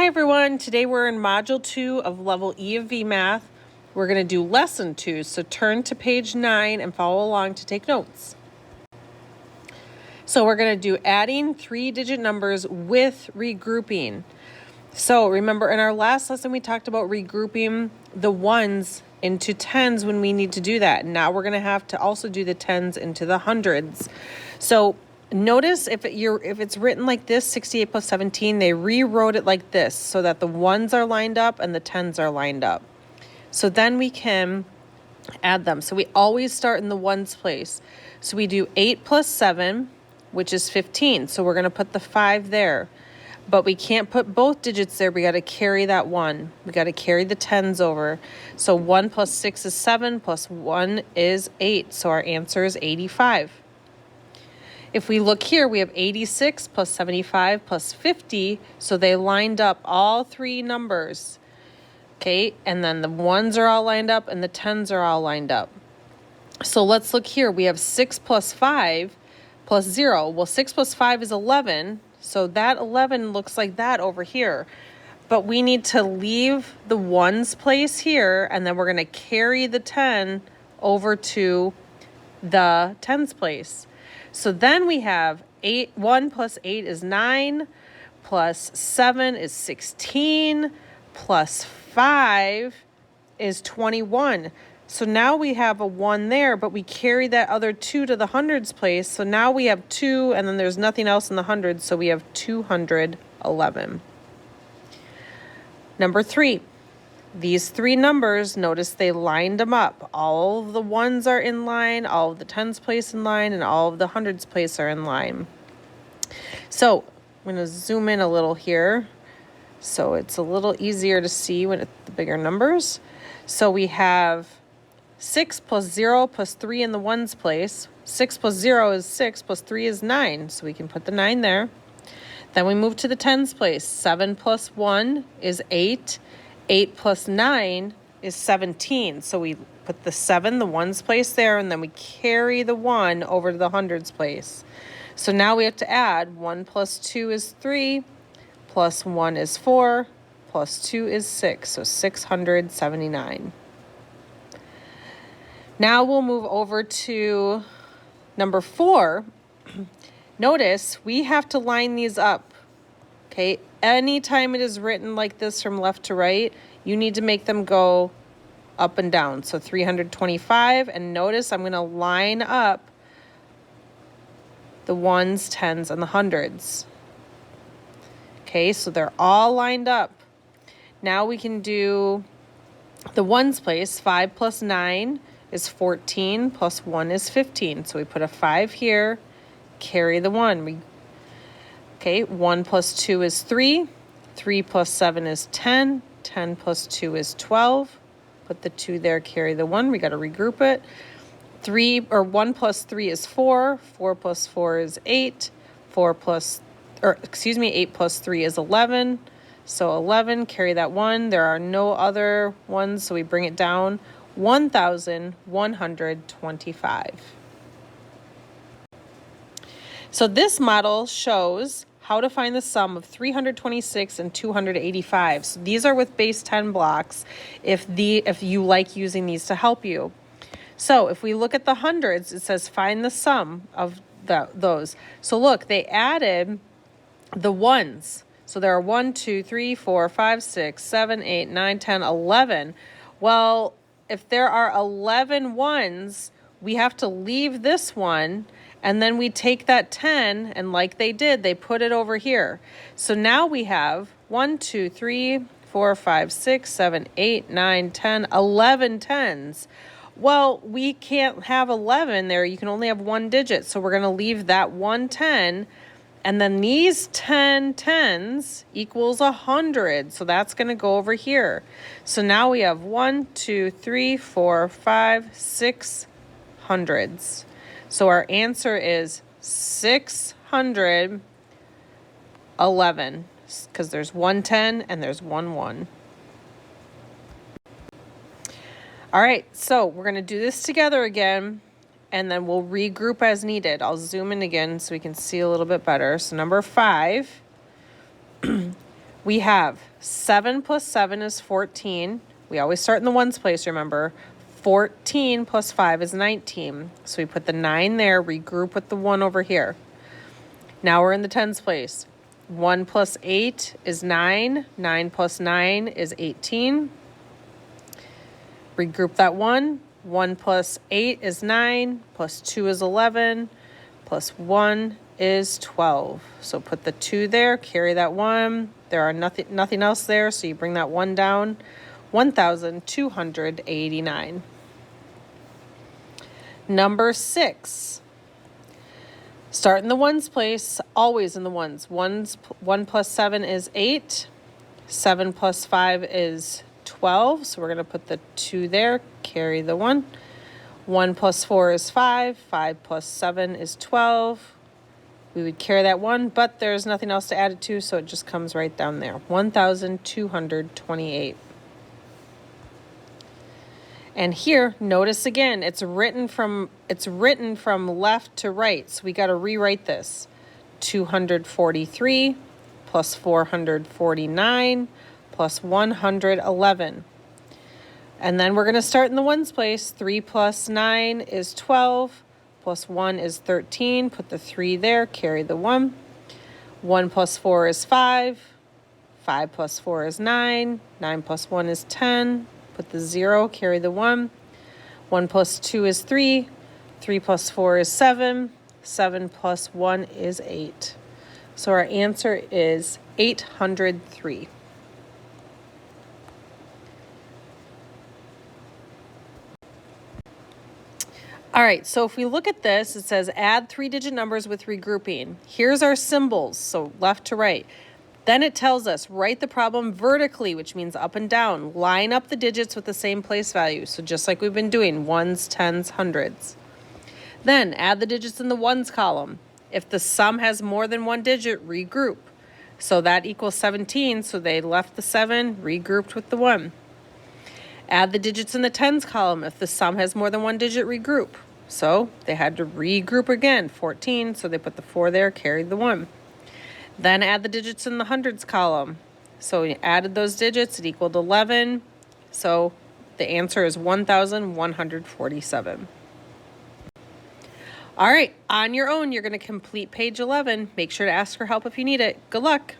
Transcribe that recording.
Hi everyone, today we're in Module 2 of Level E of VMath. We're going to do Lesson 2, so turn to page 9 and follow along to take notes. So we're going to do adding 3-digit numbers with regrouping. So remember in our last lesson we talked about regrouping the ones into tens when we need to do that. Now we're going to have to also do the tens into the hundreds. So notice if it's written like this, 68 plus 17, they rewrote it like this so that the ones are lined up and the tens are lined up. So then we can add them. So we always start in the ones place. So we do 8 plus 7, which is 15. So we're going to put the 5 there. But we can't put both digits there. We got to carry that 1. We got to carry the tens over. So 1 plus 6 is 7, plus 1 is 8. So our answer is 85. If we look here, we have 86 plus 75 plus 50. So they lined up all three numbers. Okay, and then the ones are all lined up and the tens are all lined up. So let's look here. We have 6 plus 5 plus 0. Well, 6 plus 5 is 11. So that 11 looks like that over here. But we need to leave the ones place here, and then we're going to carry the 10 over to the tens place. So then we have 1 plus 8 is 9, plus 7 is 16, plus 5 is 21. So now we have a 1 there, but we carry that other 2 to the hundreds place. So now we have 2, and then there's nothing else in the hundreds, so we have 211. Number 3, these three numbers, notice they lined them up. All of the ones are in line, all of the tens place in line, and all of the hundreds place are in line. So I'm going to zoom in a little here so it's a little easier to see when it's the bigger numbers. So we have 6 plus 0 plus 3 in the ones place. 6 plus 0 is 6 plus 3 is 9. So we can put the 9 there. Then we move to the tens place. 7 plus 1 is 8. 8 plus 9 is 17. So we put the 7, the ones place there, and then we carry the 1 over to the hundreds place. So now we have to add 1 plus 2 is 3, plus 1 is 4, plus 2 is 6. So 679. Now we'll move over to number 4. Notice we have to line these up. Okay, anytime it is written like this from left to right, you need to make them go up and down. So 325, and notice I'm going to line up the ones, tens, and the hundreds. Okay, so they're all lined up. Now we can do the ones place. 5 plus 9 is 14, plus 1 is 15. So we put a 5 here, carry the 1. Okay, 1 plus 2 is 3. 3 plus 7 is 10. 10 plus 2 is 12. Put the 2 there, carry the 1. We got to regroup it. 1 plus 3 is 4. 4 plus 4 is 8. 8 plus 3 is 11. So 11, carry that 1. There are no other ones, so we bring it down. 1,125. So this model shows how to find the sum of 326 and 285. So these are with base 10 blocks if you like using these to help you. So if we look at the hundreds, it says find the sum of those. So look, they added the ones. So there are 1, 2, 3, 4, 5, 6, 7, 8, 9, 10, 11. Well, if there are 11 ones, we have to leave this one, and then we take that 10, and like they did, they put it over here. So now we have 1, 2, 3, 4, 5, 6, 7, 8, 9, 10, 11 tens. Well, we can't have 11 there. You can only have one digit. So we're going to leave that 1 10. And then these 10 tens equals 100. So that's going to go over here. So now we have 1, 2, 3, 4, 5, 6 hundreds. So our answer is 611 because there's 1 10 and there's 1 1. All right, so we're going to do this together again, and then we'll regroup as needed. I'll zoom in again so we can see a little bit better. So number 5, We have 7 plus 7 is 14. We always start in the ones place, remember. 14 plus 5 is 19. So we put the 9 there, regroup with the 1 over here. Now we're in the tens place. 1 plus 8 is 9. 9 plus 9 is 18. Regroup that 1. 1 plus 8 is 9. Plus 2 is 11. Plus 1 is 12. So put the 2 there, carry that 1. There are nothing else there, so you bring that 1 down. 1,289. Number 6. Start in the ones place, always in the ones. 1 plus 7 is 8. 7 plus 5 is 12. So we're going to put the 2 there, carry the 1. 1 plus 4 is 5. 5 plus 7 is 12. We would carry that 1, but there's nothing else to add it to, so it just comes right down there. 1,228. And here, notice again, it's written from left to right, so we got to rewrite this. 243 plus 449 plus 111. And then we're going to start in the ones place. 3 plus 9 is 12, plus 1 is 13. Put the 3 there, carry the 1. 1 plus 4 is 5. 5 plus 4 is 9. 9 plus 1 is 10. Put the 0, carry the 1. 1 plus 2 is 3. 3 plus 4 is 7. 7 plus 1 is 8. So our answer is 803. All right, so if we look at this, it says add 3-digit numbers with regrouping. Here's our symbols, so left to right. Then it tells us write the problem vertically, which means up and down. Line up the digits with the same place value. So just like we've been doing, ones, tens, hundreds. Then add the digits in the ones column. If the sum has more than one digit, regroup. So that equals 17, so they left the 7, regrouped with the 1. Add the digits in the tens column. If the sum has more than one digit, regroup. So they had to regroup again, 14, so they put the 4 there, carried the 1. Then add the digits in the hundreds column. So we added those digits, it equaled 11. So the answer is 1,147. All right, on your own, you're going to complete page 11. Make sure to ask for help if you need it. Good luck.